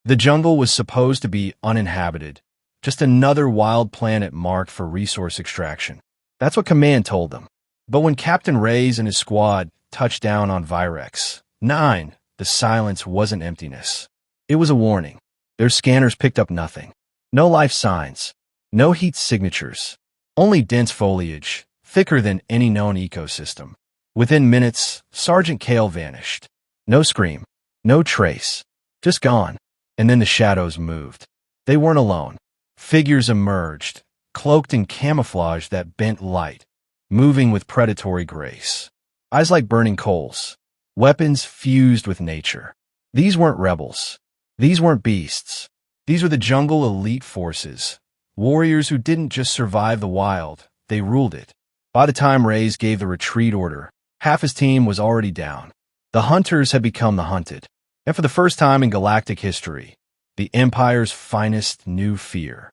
The jungle was supposed to be uninhabited, just another wild planet marked for resource extraction. That's what Command told them. But when Captain Reyes and his squad touched down on Virex 9, the silence wasn't emptiness. It was a warning. Their scanners picked up nothing. No life signs. No heat signatures. Only dense foliage, thicker than any known ecosystem. Within minutes, Sergeant Kale vanished. No scream. No trace. Just gone. And then the shadows moved. They weren't alone. Figures emerged, cloaked in camouflage that bent light, moving with predatory grace. Eyes like burning coals. Weapons fused with nature. These weren't rebels. These weren't beasts. These were the jungle elite forces. Warriors who didn't just survive the wild, they ruled it. By the time Reyes gave the retreat order, half his team was already down. The hunters had become the hunted. And for the first time in galactic history, the Empire's finest knew fear.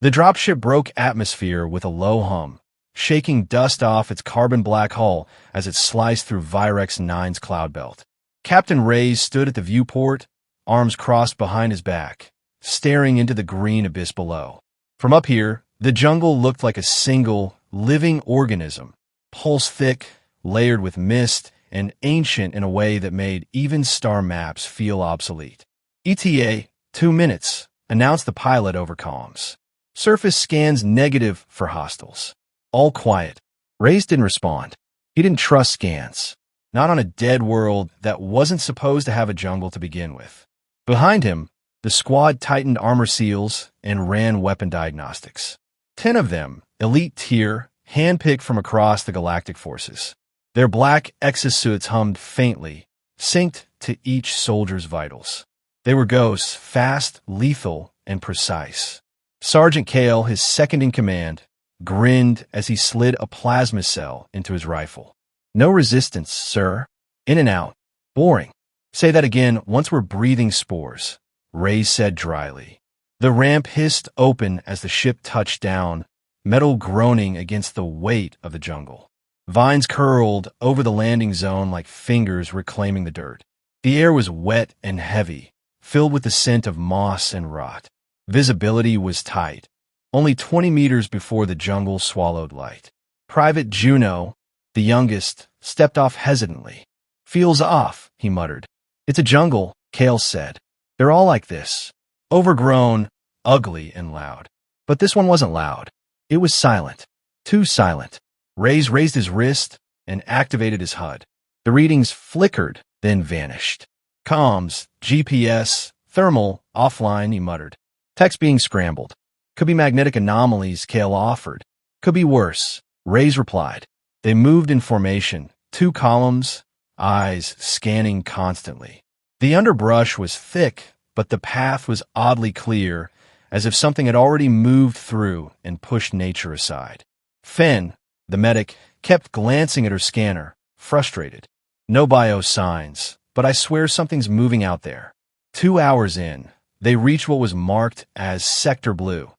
The dropship broke atmosphere with a low hum, shaking dust off its carbon-black hull as it sliced through Virex 9's cloud belt. Captain Reyes stood at the viewport, arms crossed behind his back, staring into the green abyss below. From up here, the jungle looked like a single, living organism, pulse-thick, layered with mist, and ancient in a way that made even star maps feel obsolete. ETA, 2 minutes, announced the pilot over comms. Surface scans negative for hostiles. All quiet. Reyes didn't respond. He didn't trust scans. Not on a dead world that wasn't supposed to have a jungle to begin with. Behind him, the squad tightened armor seals and ran weapon diagnostics. 10 of them, elite tier, handpicked from across the galactic forces. Their black exosuits hummed faintly, synced to each soldier's vitals. They were ghosts, fast, lethal, and precise. Sergeant Kale, his second in command, grinned as he slid a plasma cell into his rifle. No resistance, sir. In and out. Boring. Say that again once we're breathing spores, Reyes said dryly. The ramp hissed open as the ship touched down, metal groaning against the weight of the jungle. Vines curled over the landing zone like fingers reclaiming the dirt. The air was wet and heavy, filled with the scent of moss and rot. Visibility was tight, only 20 meters before the jungle swallowed light. Private Juno, the youngest, stepped off hesitantly. Feels off, he muttered. It's a jungle, Kale said. They're all like this. Overgrown, ugly, and loud. But this one wasn't loud. It was silent. Too silent. Reyes raised his wrist and activated his HUD. The readings flickered, then vanished. Comms, GPS, thermal, offline, he muttered. Text being scrambled. Could be magnetic anomalies, Kale offered. Could be worse, Reyes replied. They moved in formation, 2 columns, eyes scanning constantly. The underbrush was thick, but the path was oddly clear, as if something had already moved through and pushed nature aside. Fenn, the medic, kept glancing at her scanner, frustrated. No bio signs, but I swear something's moving out there. 2 hours in, they reached what was marked as Sector Blue,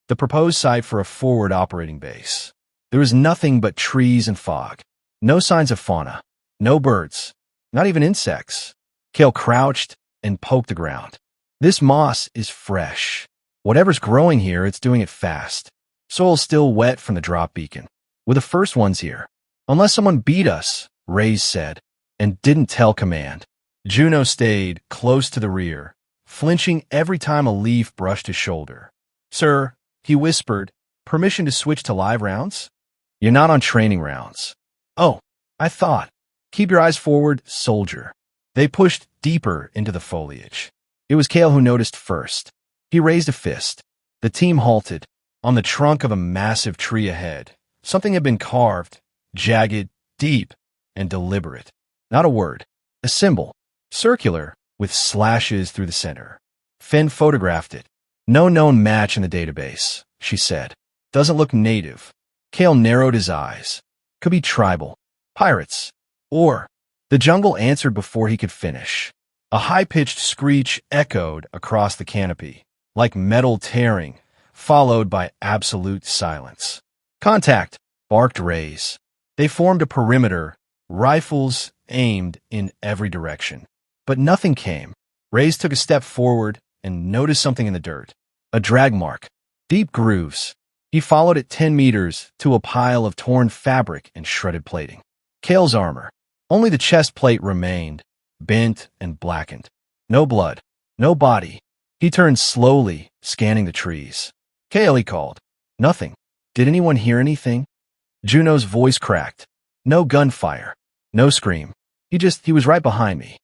the proposed site for a forward operating base. There was nothing but trees and fog. No signs of fauna. No birds. Not even insects. Kale crouched and poked the ground. This moss is fresh. Whatever's growing here, it's doing it fast. Soil's still wet from the drop beacon. We're the first ones here. Unless someone beat us, Reyes said, and didn't tell Command. Juno stayed close to the rear, flinching every time a leaf brushed his shoulder. Sir, he whispered, permission to switch to live rounds? You're not on training rounds. Oh, I thought. Keep your eyes forward, soldier. They pushed deeper into the foliage. It was Kale who noticed first. He raised a fist. The team halted. On the trunk of a massive tree ahead, something had been carved, jagged, deep, and deliberate. Not a word. A symbol. Circular, with slashes through the center. Fenn photographed it. No known match in the database, she said. Doesn't look native. Kale narrowed his eyes. Could be tribal. Pirates. Or... The jungle answered before he could finish. A high-pitched screech echoed across the canopy, like metal tearing, followed by absolute silence. Contact, barked Reyes. They formed a perimeter, rifles aimed in every direction. But nothing came. Reyes took a step forward and noticed something in the dirt. A drag mark. Deep grooves. He followed it 10 meters to a pile of torn fabric and shredded plating. Kale's armor. Only the chest plate remained, bent and blackened. No blood. No body. He turned slowly, scanning the trees. Kale, he called. Nothing. Did anyone hear anything? Juno's voice cracked. No gunfire. No scream. He was right behind me.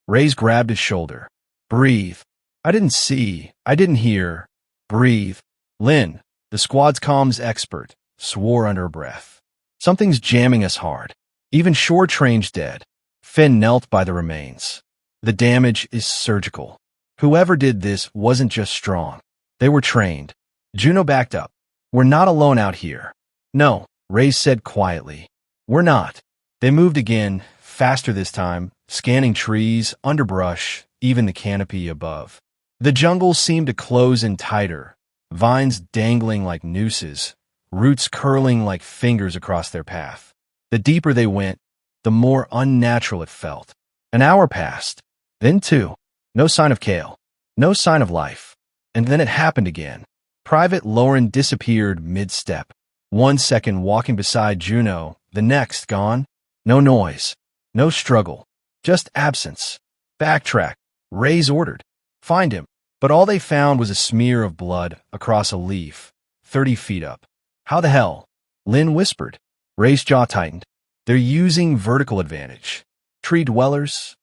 Ray's grabbed his shoulder. Breathe. I didn't see. I didn't hear. Breathe. Lynn, the squad's comms expert, swore under her breath. Something's jamming us hard. Even short range dead. Finn knelt by the remains. The damage is surgical. Whoever did this wasn't just strong. They were trained. Juno backed up. We're not alone out here. No, Ray said quietly. We're not. They moved again, faster this time, scanning trees, underbrush, even the canopy above. The jungle seemed to close in tighter, vines dangling like nooses, roots curling like fingers across their path. The deeper they went, the more unnatural it felt. An hour passed. Then two. No sign of Kale. No sign of life. And then it happened again. Private Lauren disappeared mid-step. 1 second walking beside Juno, the next gone. No noise. No struggle. Just absence. Backtrack. Ray's ordered. Find him. But all they found was a smear of blood across a leaf, 30 feet up. How the hell? Lynn whispered. Ray's jaw tightened. They're using vertical advantage. Tree dwellers?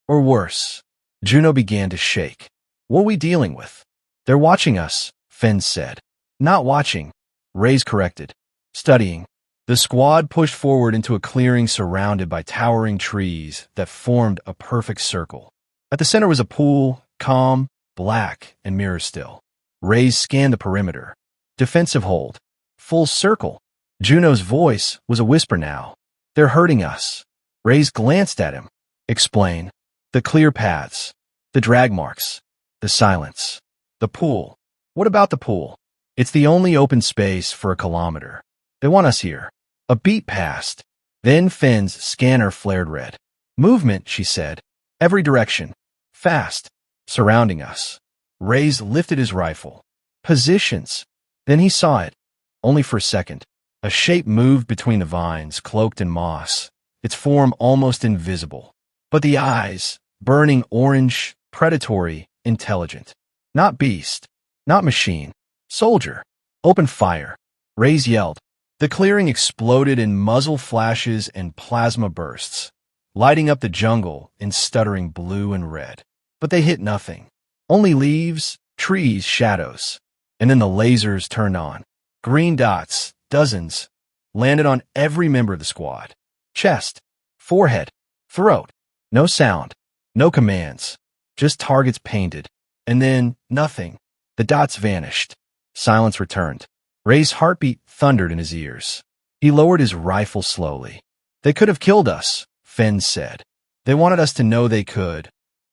Or worse? Juno began to shake. What are we dealing with? They're watching us, Finn said. Not watching, Ray's corrected. Studying. The squad pushed forward into a clearing surrounded by towering trees that formed a perfect circle. At the center was a pool, calm, black, and mirror still. Ray's scanned the perimeter. Defensive hold. Full circle. Juno's voice was a whisper now. They're hurting us. Ray's glanced at him. Explain. The clear paths. The drag marks. The silence. The pool. What about the pool? It's the only open space for a kilometer. They want us here. A beat passed. Then Finn's scanner flared red. Movement, she said. Every direction. Fast. Surrounding us. Ray's lifted his rifle. Positions. Then he saw it. Only for a second. A shape moved between the vines, cloaked in moss, its form almost invisible. But the eyes, burning orange, predatory, intelligent. Not beast. Not machine. Soldier. Open fire. Ray's yelled. The clearing exploded in muzzle flashes and plasma bursts, lighting up the jungle in stuttering blue and red. But they hit nothing. Only leaves, trees, shadows. And then the lasers turned on. Green dots, dozens, landed on every member of the squad. Chest, forehead, throat. No sound. No commands. Just targets painted. And then nothing. The dots vanished. Silence returned. Ray's heartbeat thundered in his ears. He lowered his rifle slowly. They could have killed us, Finn said. They wanted us to know they could.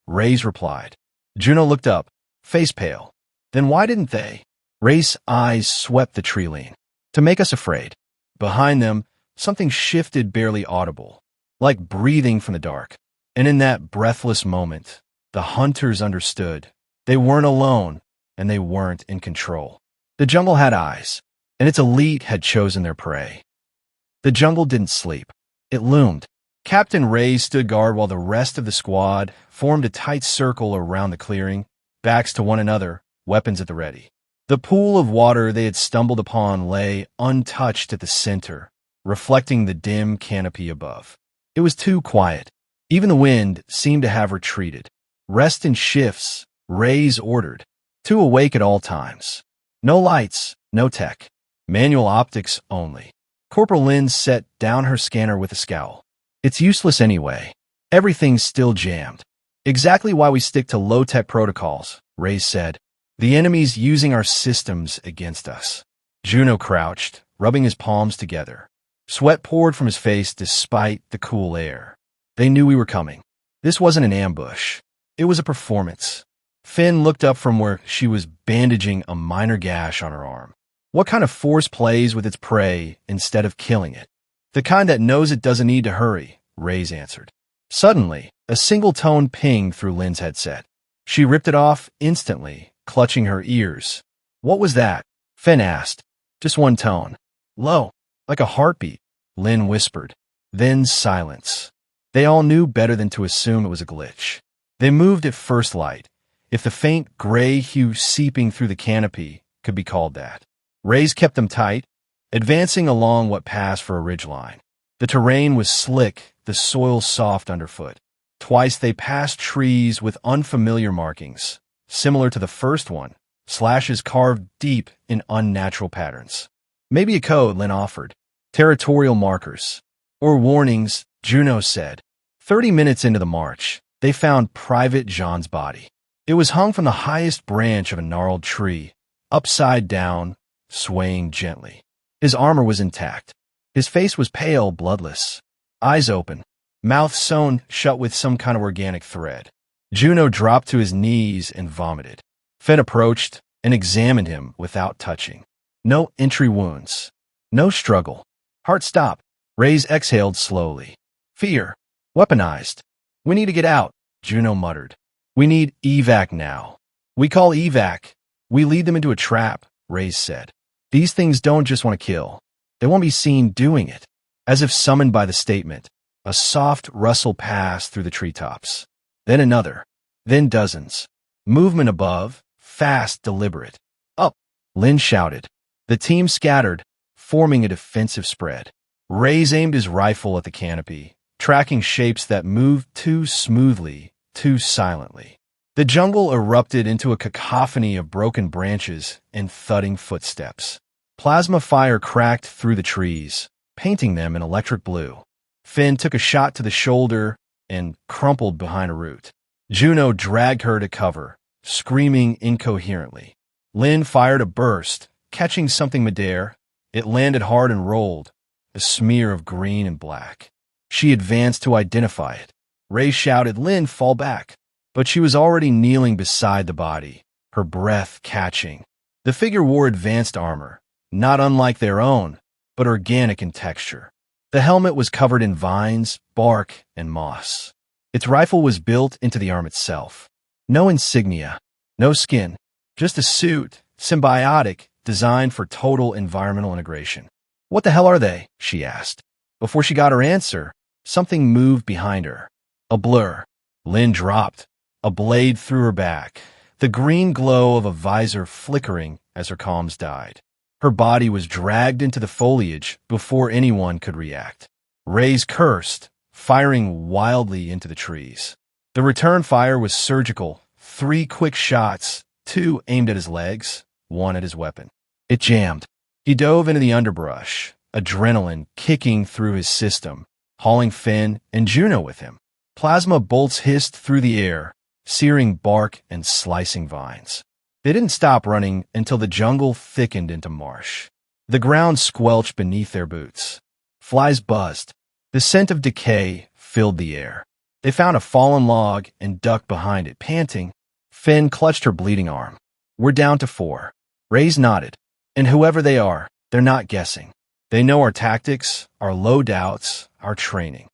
Ray's replied. Juno looked up, face pale. Then why didn't they? Ray's eyes swept the tree line. To make us afraid. Behind them, something shifted barely audible, like breathing from the dark. And in that breathless moment, the hunters understood. They weren't alone, and they weren't in control. The jungle had eyes, and its elite had chosen their prey. The jungle didn't sleep. It loomed. Captain Ray stood guard while the rest of the squad formed a tight circle around the clearing, backs to one another, weapons at the ready. The pool of water they had stumbled upon lay untouched at the center, reflecting the dim canopy above. It was too quiet. Even the wind seemed to have retreated. Rest in shifts, Ray's ordered. Two awake at all times. No lights, no tech. Manual optics only. Corporal Lynn set down her scanner with a scowl. It's useless anyway. Everything's still jammed. Exactly why we stick to low-tech protocols, Ray said. The enemy's using our systems against us. Juno crouched, rubbing his palms together. Sweat poured from his face despite the cool air. They knew we were coming. This wasn't an ambush. It was a performance. Finn looked up from where she was bandaging a minor gash on her arm. What kind of force plays with its prey instead of killing it? The kind that knows it doesn't need to hurry, Ray's answered. Suddenly, a single tone pinged through Lynn's headset. She ripped it off instantly, clutching her ears. What was that? Finn asked. Just one tone. Low, like a heartbeat, Lynn whispered. Then silence. They all knew better than to assume it was a glitch. They moved at first light, if the faint gray hue seeping through the canopy could be called that. Rays kept them tight, advancing along what passed for a ridgeline. The terrain was slick, the soil soft underfoot. Twice they passed trees with unfamiliar markings, similar to the first one, slashes carved deep in unnatural patterns. Maybe a code, Lynn offered. Territorial markers. Or warnings, Juno said. 30 minutes into the march, they found Private Jean's body. It was hung from the highest branch of a gnarled tree, upside down, swaying gently. His armor was intact. His face was pale, bloodless. Eyes open, mouth sewn shut with some kind of organic thread. Juno dropped to his knees and vomited. Finn approached and examined him without touching. No entry wounds. No struggle. Heart stopped. Rays exhaled slowly. Fear. Weaponized. We need to get out, Juno muttered. We need evac now. We call evac. We lead them into a trap, Rays said. These things don't just want to kill. They won't be seen doing it. As if summoned by the statement, a soft rustle passed through the treetops. Then another. Then dozens. Movement above, fast, deliberate. Up, Lynn shouted. The team scattered, forming a defensive spread. Rays aimed his rifle at the canopy, tracking shapes that moved too smoothly, too silently. The jungle erupted into a cacophony of broken branches and thudding footsteps. Plasma fire cracked through the trees, painting them in electric blue. Finn took a shot to the shoulder and crumpled behind a root. Juno dragged her to cover, screaming incoherently. Lynn fired a burst, catching something midair. It landed hard and rolled, a smear of green and black. She advanced to identify it. Ray shouted, Lynn, fall back. But she was already kneeling beside the body, her breath catching. The figure wore advanced armor, not unlike their own, but organic in texture. The helmet was covered in vines, bark, and moss. Its rifle was built into the arm itself. No insignia, no skin, just a suit, symbiotic, designed for total environmental integration. What the hell are they? She asked. Before she got her answer, something moved behind her. A blur. Lynn dropped, a blade through her back, the green glow of a visor flickering as her comms died. Her body was dragged into the foliage before anyone could react. Rays cursed, firing wildly into the trees. The return fire was surgical, 3 quick shots, 2 aimed at his legs, 1 at his weapon. It jammed. He dove into the underbrush, adrenaline kicking through his system, hauling Finn and Juno with him. Plasma bolts hissed through the air, searing bark and slicing vines. They didn't stop running until the jungle thickened into marsh. The ground squelched beneath their boots. Flies buzzed. The scent of decay filled the air. They found a fallen log and ducked behind it, panting. Finn clutched her bleeding arm. We're down to 4. Rays nodded. And whoever they are, they're not guessing. They know our tactics, our loadouts, our training.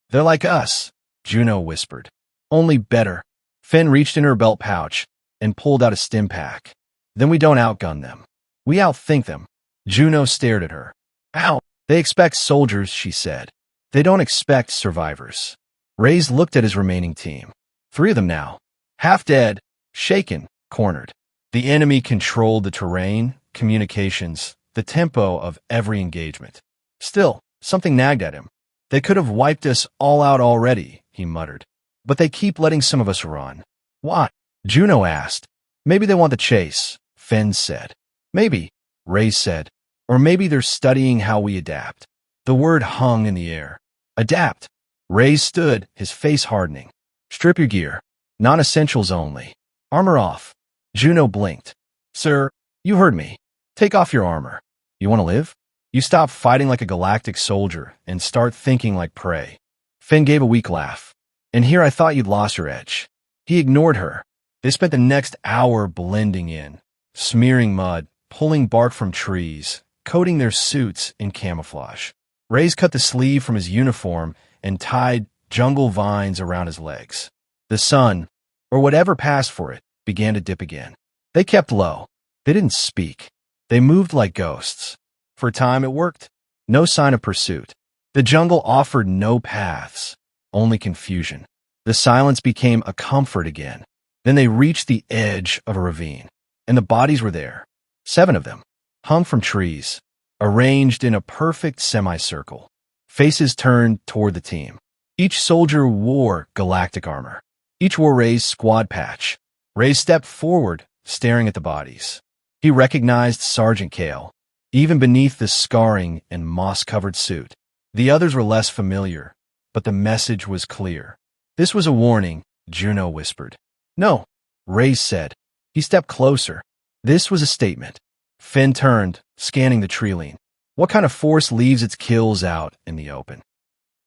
They're like us, Juno whispered. Only better. Finn reached in her belt pouch and pulled out a stim pack. Then we don't outgun them. We outthink them. Juno stared at her. Ow! They expect soldiers, she said. They don't expect survivors. Rays looked at his remaining team. 3 of them now. Half dead, shaken, cornered. The enemy controlled the terrain, communications, the tempo of every engagement. Still, something nagged at him. They could have wiped us all out already, he muttered. But they keep letting some of us run. Why? Juno asked. Maybe they want the chase, Finn said. Maybe, Ray said. Or maybe they're studying how we adapt. The word hung in the air. Adapt. Ray stood, his face hardening. Strip your gear. Non-essentials only. Armor off. Juno blinked. Sir, you heard me. Take off your armor. You want to live? You stop fighting like a galactic soldier and start thinking like prey. Finn gave a weak laugh. And here I thought you'd lost your edge. He ignored her. They spent the next hour blending in, smearing mud, pulling bark from trees, coating their suits in camouflage. Rays cut the sleeve from his uniform and tied jungle vines around his legs. The sun, or whatever passed for it, began to dip again. They kept low. They didn't speak. They moved like ghosts. For a time it worked. No sign of pursuit. The jungle offered no paths, only confusion. The silence became a comfort again. Then they reached the edge of a ravine, and the bodies were there. 7 of them, hung from trees, arranged in a perfect semicircle. Faces turned toward the team. Each soldier wore galactic armor. Each wore Ray's squad patch. Ray stepped forward, staring at the bodies. He recognized Sergeant Kale, even beneath the scarring and moss-covered suit. The others were less familiar, but the message was clear. This was a warning, Juno whispered. No, Ray said. He stepped closer. This was a statement. Finn turned, scanning the tree-line. What kind of force leaves its kills out in the open?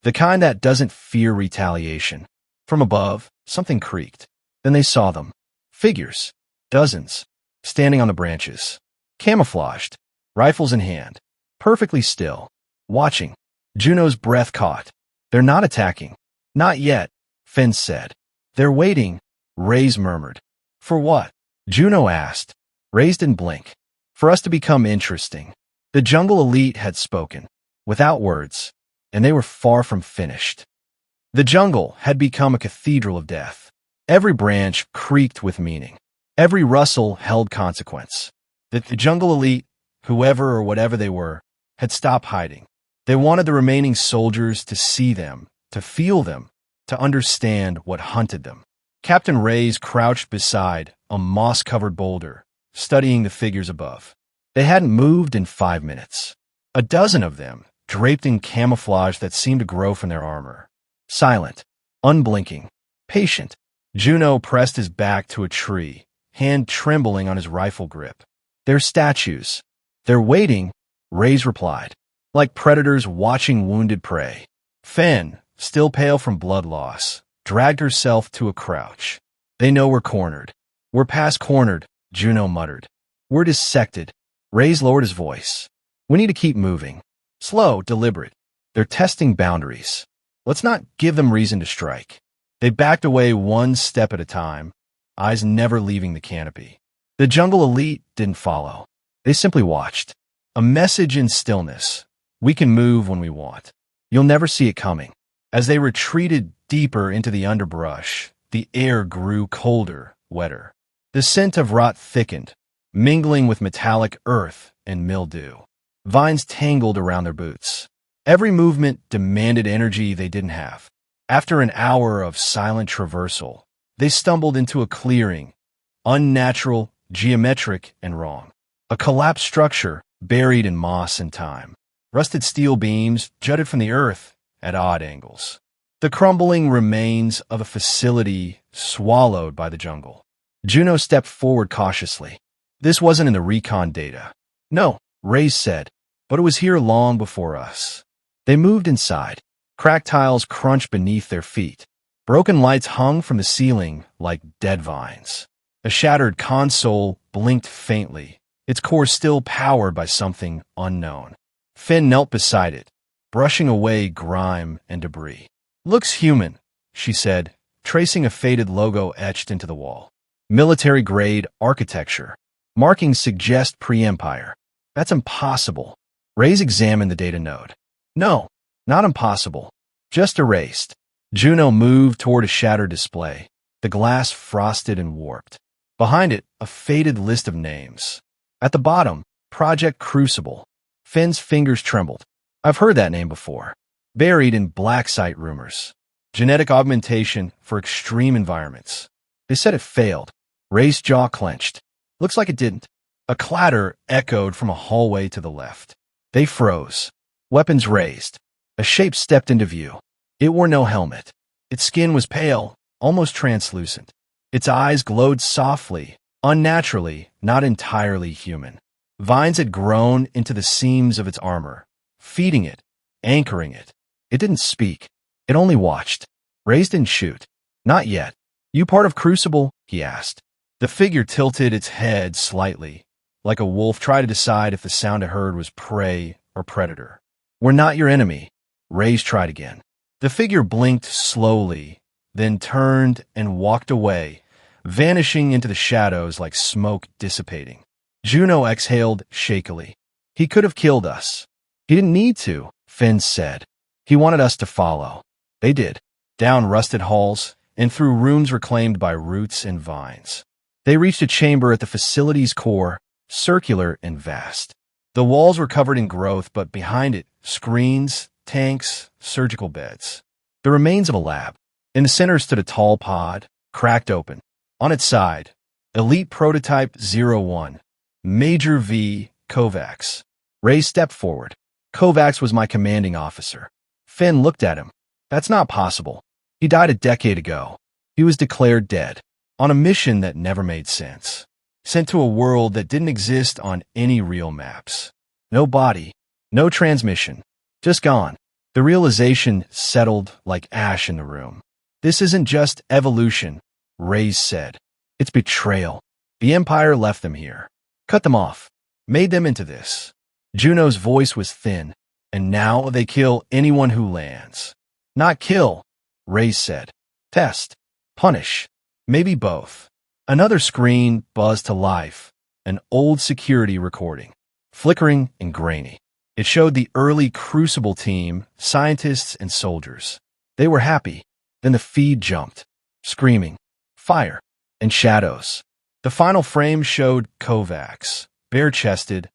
The kind that doesn't fear retaliation. From above, something creaked. Then they saw them. Figures. Dozens. Standing on the branches. Camouflaged. Rifles in hand. Perfectly still. Watching. Juno's breath caught. They're not attacking. Not yet, Finn said. They're waiting, Ray's murmured. For what? Juno asked. Ray's didn't blink. For us to become interesting. The jungle elite had spoken. Without words. And they were far from finished. The jungle had become a cathedral of death. Every branch creaked with meaning. Every rustle held consequence. The jungle elite, whoever or whatever they were, had stopped hiding. They wanted the remaining soldiers to see them, to feel them, to understand what hunted them. Captain Ray's crouched beside a moss-covered boulder, studying the figures above. They hadn't moved in 5 minutes. A dozen of them, draped in camouflage that seemed to grow from their armor. Silent, unblinking, patient. Juno pressed his back to a tree, hand trembling on his rifle grip. They're statues. They're waiting, Ray's replied, like predators watching wounded prey. Finn, still pale from blood loss, dragged herself to a crouch. They know we're cornered. We're past cornered, Juno muttered. We're dissected. Ray's lowered his voice. We need to keep moving. Slow, deliberate. They're testing boundaries. Let's not give them reason to strike. They backed away one step at a time, eyes never leaving the canopy. The jungle elite didn't follow. They simply watched. A message in stillness. We can move when we want. You'll never see it coming. As they retreated deeper into the underbrush, the air grew colder, wetter. The scent of rot thickened, mingling with metallic earth and mildew. Vines tangled around their boots. Every movement demanded energy they didn't have. After an hour of silent traversal, they stumbled into a clearing, unnatural, geometric, and wrong. A collapsed structure buried in moss and time. Rusted steel beams jutted from the earth at odd angles. The crumbling remains of a facility swallowed by the jungle. Juno stepped forward cautiously. This wasn't in the recon data. No, Ray said, but it was here long before us. They moved inside. Cracked tiles crunched beneath their feet. Broken lights hung from the ceiling like dead vines. A shattered console blinked faintly, its core still powered by something unknown. Finn knelt beside it, brushing away grime and debris. Looks human, she said, tracing a faded logo etched into the wall. Military-grade architecture. Markings suggest pre-Empire. That's impossible. Ray's examined the data node. No, not impossible. Just erased. Juno moved toward a shattered display, the glass frosted and warped. Behind it, a faded list of names. At the bottom, Project Crucible. Finn's fingers trembled. I've heard that name before. Buried in black site rumors. Genetic augmentation for extreme environments. They said it failed. Ray's jaw clenched. Looks like it didn't. A clatter echoed from a hallway to the left. They froze. Weapons raised. A shape stepped into view. It wore no helmet. Its skin was pale, almost translucent. Its eyes glowed softly, unnaturally, not entirely human. Vines had grown into the seams of its armor, feeding it, anchoring it. It didn't speak. It only watched. Ray didn't shoot. Not yet. You part of Crucible? He asked. The figure tilted its head slightly, like a wolf trying to decide if the sound it heard was prey or predator. We're not your enemy. Ray tried again. The figure blinked slowly, then turned and walked away, vanishing into the shadows like smoke dissipating. Juno exhaled shakily. He could have killed us. He didn't need to, Finn said. He wanted us to follow. They did. Down rusted halls and through rooms reclaimed by roots and vines. They reached a chamber at the facility's core, circular and vast. The walls were covered in growth, but behind it, screens, tanks, surgical beds. The remains of a lab. In the center stood a tall pod, cracked open. On its side, Elite Prototype 01, Major V. Kovacs. Ray stepped forward. Kovacs was my commanding officer. Finn looked at him. That's not possible. He died a decade ago. He was declared dead, on a mission that never made sense. Sent to a world that didn't exist on any real maps. No body, no transmission, just gone. The realization settled like ash in the room. This isn't just evolution, Reyes said. It's betrayal. The Empire left them here. Cut them off. Made them into this. Juno's voice was thin, and now they kill anyone who lands. Not kill, Reyes said. Test. Punish. Maybe both. Another screen buzzed to life, an old security recording, flickering and grainy. It showed the early Crucible team, scientists and soldiers. They were happy. Then the feed jumped, screaming, fire, and shadows. The final frame showed Kovacs, bare-chested,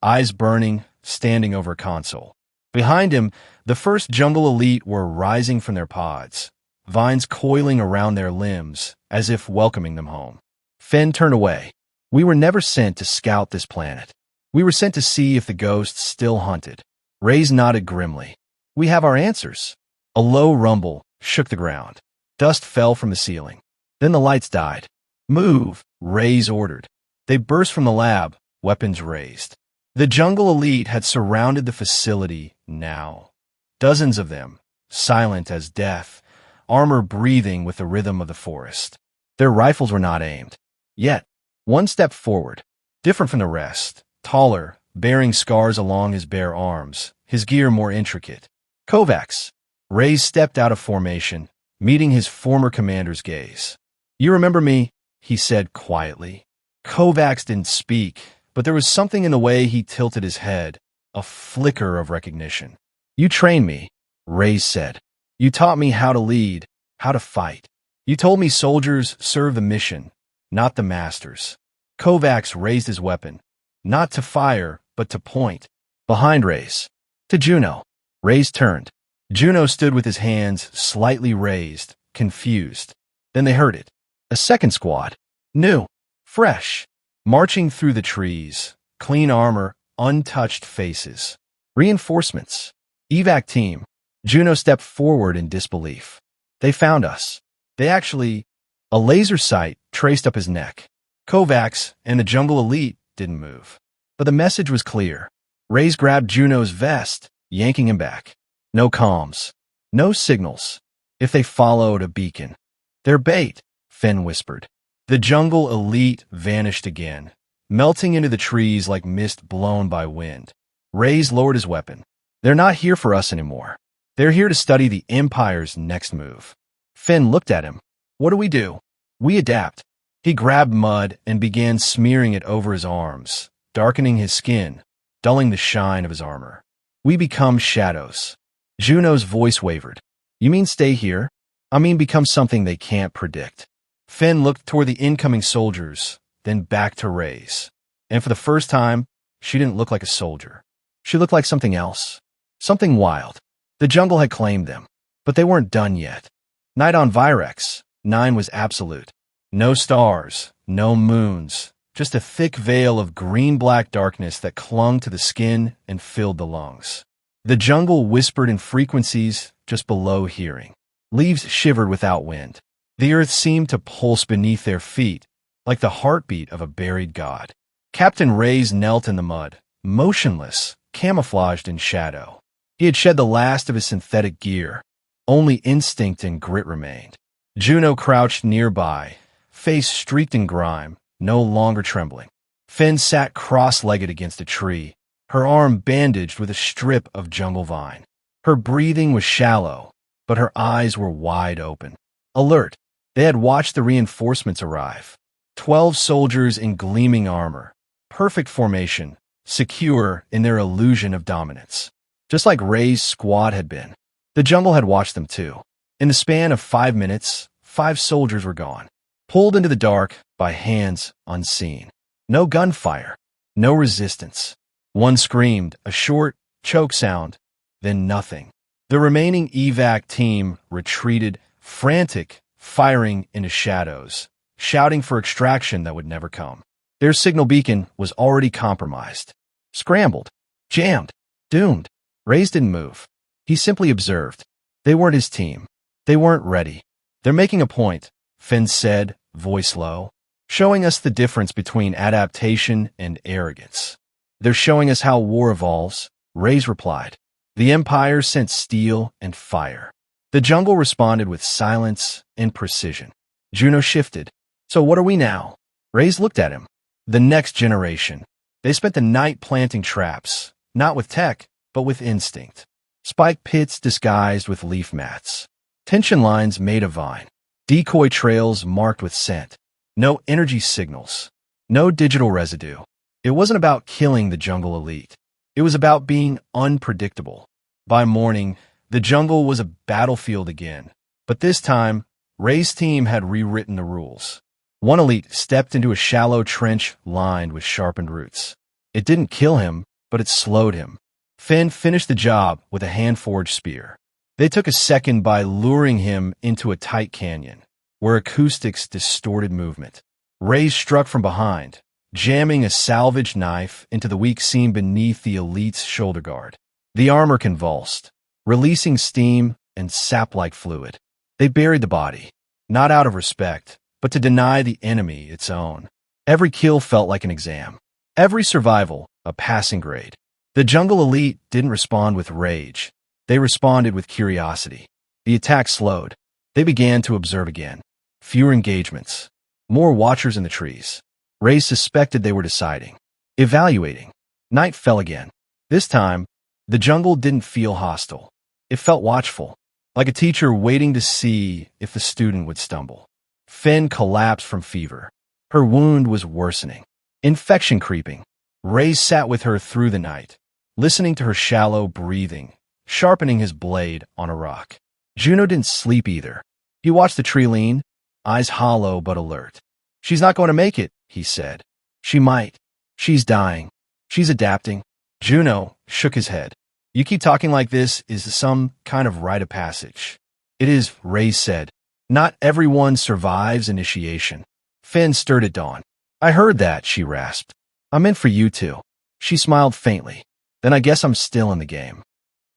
eyes burning, standing over a console. Behind him, the first jungle elite were rising from their pods, vines coiling around their limbs as if welcoming them home. Finn turned away. We were never sent to scout this planet. We were sent to see if the ghosts still hunted. Reyes nodded grimly. We have our answers. A low rumble shook the ground. Dust fell from the ceiling. Then the lights died. Move, Reyes ordered. They burst from the lab, weapons raised. The jungle elite had surrounded the facility now. Dozens of them, silent as death, armor breathing with the rhythm of the forest. Their rifles were not aimed. Yet, one stepped forward, different from the rest, taller, bearing scars along his bare arms, his gear more intricate. Kovacs. Reyes stepped out of formation, meeting his former commander's gaze. You remember me? He said quietly. Kovacs didn't speak, but there was something in the way he tilted his head, a flicker of recognition. You trained me, Reyes said. You taught me how to lead, how to fight. You told me soldiers serve the mission, not the masters. Kovacs raised his weapon, not to fire, but to point. Behind Reyes. To Juno. Reyes turned. Juno stood with his hands slightly raised, confused. Then they heard it. A second squad. New. Fresh. Marching through the trees. Clean armor, untouched faces. Reinforcements. Evac team. Juno stepped forward in disbelief. They found us. They actually... A laser sight traced up his neck. Kovacs and the jungle elite didn't move. But the message was clear. Reyes grabbed Juno's vest, yanking him back. No comms. No signals. If they followed a beacon. They're bait, Finn whispered. The jungle elite vanished again, melting into the trees like mist blown by wind. Reyes lowered his weapon. They're not here for us anymore. They're here to study the Empire's next move. Finn looked at him. What do we do? We adapt. He grabbed mud and began smearing it over his arms, darkening his skin, dulling the shine of his armor. We become shadows. Juno's voice wavered. You mean stay here? I mean become something they can't predict. Finn looked toward the incoming soldiers, then back to Reyes. And for the first time, she didn't look like a soldier. She looked like something else. Something wild. The jungle had claimed them, but they weren't done yet. Night on Virex, 9 was absolute. No stars, no moons, just a thick veil of green-black darkness that clung to the skin and filled the lungs. The jungle whispered in frequencies just below hearing. Leaves shivered without wind. The earth seemed to pulse beneath their feet, like the heartbeat of a buried god. Captain Reyes knelt in the mud, motionless, camouflaged in shadow. He had shed the last of his synthetic gear. Only instinct and grit remained. Juno crouched nearby, face streaked in grime, no longer trembling. Finn sat cross-legged against a tree, her arm bandaged with a strip of jungle vine. Her breathing was shallow, but her eyes were wide open. Alert. They had watched the reinforcements arrive. 12 soldiers in gleaming armor, perfect formation, secure in their illusion of dominance. Just like Ray's squad had been. The jungle had watched them too. In the span of 5 minutes, 5 soldiers were gone, pulled into the dark by hands unseen. No gunfire, no resistance. One screamed, a short, choke sound, then nothing. The remaining evac team retreated, frantic, firing into shadows, shouting for extraction that would never come. Their signal beacon was already compromised. Scrambled, jammed, doomed. Ray's didn't move. He simply observed. They weren't his team. They weren't ready. They're making a point, Finn said, voice low, showing us the difference between adaptation and arrogance. They're showing us how war evolves, Ray's replied. The Empire sent steel and fire. The jungle responded with silence and precision. Juno shifted. So what are we now? Ray's looked at him. The next generation. They spent the night planting traps, not with tech, but with instinct. Spike pits disguised with leaf mats. Tension lines made of vine. Decoy trails marked with scent. No energy signals. No digital residue. It wasn't about killing the jungle elite. It was about being unpredictable. By morning, the jungle was a battlefield again. But this time, Ray's team had rewritten the rules. One elite stepped into a shallow trench lined with sharpened roots. It didn't kill him, but it slowed him. Finn finished the job with a hand-forged spear. They took a second by luring him into a tight canyon, where acoustics distorted movement. Ray struck from behind, jamming a salvage knife into the weak seam beneath the elite's shoulder guard. The armor convulsed, releasing steam and sap-like fluid. They buried the body, not out of respect, but to deny the enemy its own. Every kill felt like an exam. Every survival, a passing grade. The jungle elite didn't respond with rage. They responded with curiosity. The attack slowed. They began to observe again. Fewer engagements. More watchers in the trees. Ray suspected they were deciding. Evaluating. Night fell again. This time, the jungle didn't feel hostile. It felt watchful, like a teacher waiting to see if the student would stumble. Finn collapsed from fever. Her wound was worsening. Infection creeping. Ray sat with her through the night, listening to her shallow breathing, sharpening his blade on a rock. Juno didn't sleep either. He watched the tree lean, eyes hollow but alert. She's not going to make it, he said. She might. She's dying. She's adapting. Juno shook his head. You keep talking like this is some kind of rite of passage. It is, Ray said. Not everyone survives initiation. Finn stirred at dawn. I heard that, she rasped. I meant for you too. She smiled faintly. Then I guess I'm still in the game.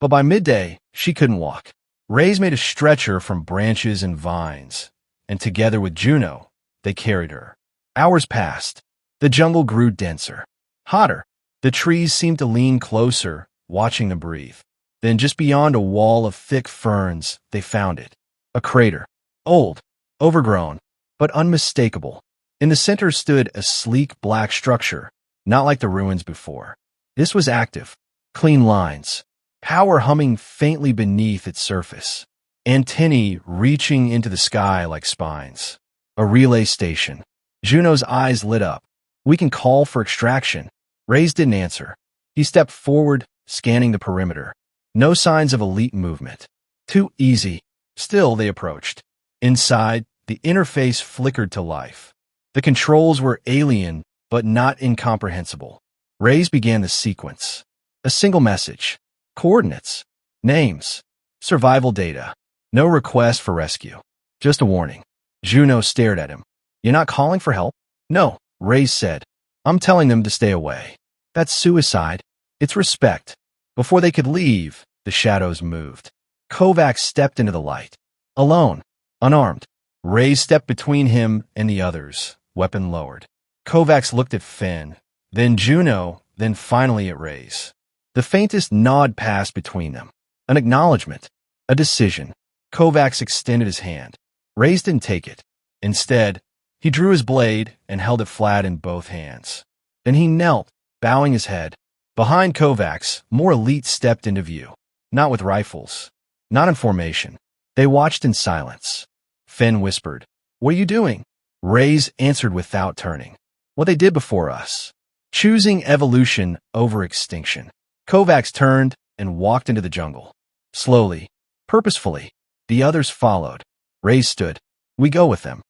But by midday, she couldn't walk. Ray's made a stretcher from branches and vines, and together with Juno, they carried her. Hours passed. The jungle grew denser, hotter. The trees seemed to lean closer, watching them breathe. Then just beyond a wall of thick ferns, they found it. A crater. Old, overgrown, but unmistakable. In the center stood a sleek black structure, not like the ruins before. This was active. Clean lines. Power humming faintly beneath its surface. Antennae reaching into the sky like spines. A relay station. Juno's eyes lit up. We can call for extraction. Ray's didn't answer. He stepped forward, scanning the perimeter. No signs of elite movement. Too easy. Still, they approached. Inside, the interface flickered to life. The controls were alien, but not incomprehensible. Ray's began the sequence. A single message. Coordinates. Names. Survival data. No request for rescue. Just a warning. Juno stared at him. You're not calling for help? No, Ray said. I'm telling them to stay away. That's suicide. It's respect. Before they could leave, the shadows moved. Kovacs stepped into the light. Alone. Unarmed. Ray stepped between him and the others, weapon lowered. Kovacs looked at Finn, then Juno, then finally at Ray's. The faintest nod passed between them. An acknowledgement. A decision. Kovacs extended his hand. Ray's didn't take it. Instead, he drew his blade and held it flat in both hands. Then he knelt, bowing his head. Behind Kovacs, more elites stepped into view. Not with rifles. Not in formation. They watched in silence. Finn whispered, What are you doing? Rays answered without turning. What they did before us. Choosing evolution over extinction. Kovacs turned and walked into the jungle. Slowly, purposefully, the others followed. Rays stood. We go with them.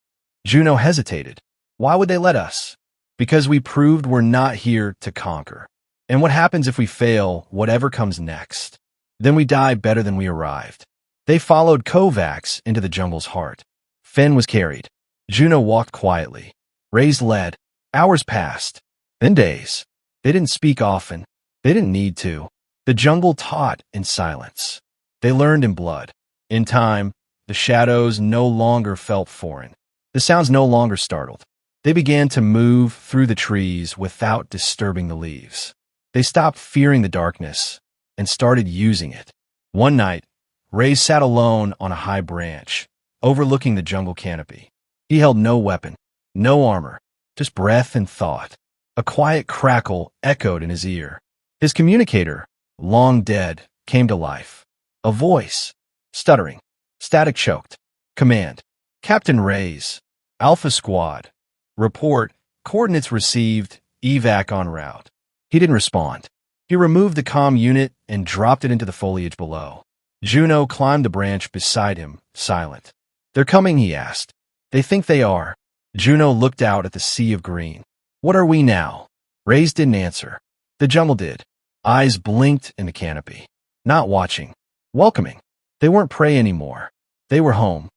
Juno hesitated. Why would they let us? Because we proved we're not here to conquer. And what happens if we fail, whatever comes next? Then we die better than we arrived. They followed Kovacs into the jungle's heart. Fen was carried. Juno walked quietly. Rays led. Hours passed. Then days. They didn't speak often. They didn't need to. The jungle taught in silence. They learned in blood. In time, the shadows no longer felt foreign. The sounds no longer startled. They began to move through the trees without disturbing the leaves. They stopped fearing the darkness and started using it. One night, Ray sat alone on a high branch, overlooking the jungle canopy. He held no weapon, no armor, just breath and thought. A quiet crackle echoed in his ear. His communicator, long dead, came to life. A voice, stuttering, static choked. Command. Captain Rays. Alpha Squad. Report. Coordinates received. Evac en route. He didn't respond. He removed the comm unit and dropped it into the foliage below. Juno climbed the branch beside him, silent. They're coming, he asked. They think they are. Juno looked out at the sea of green. What are we now? Rays didn't answer. The jungle did. Eyes blinked in the canopy. Not watching. Welcoming. They weren't prey anymore. They were home.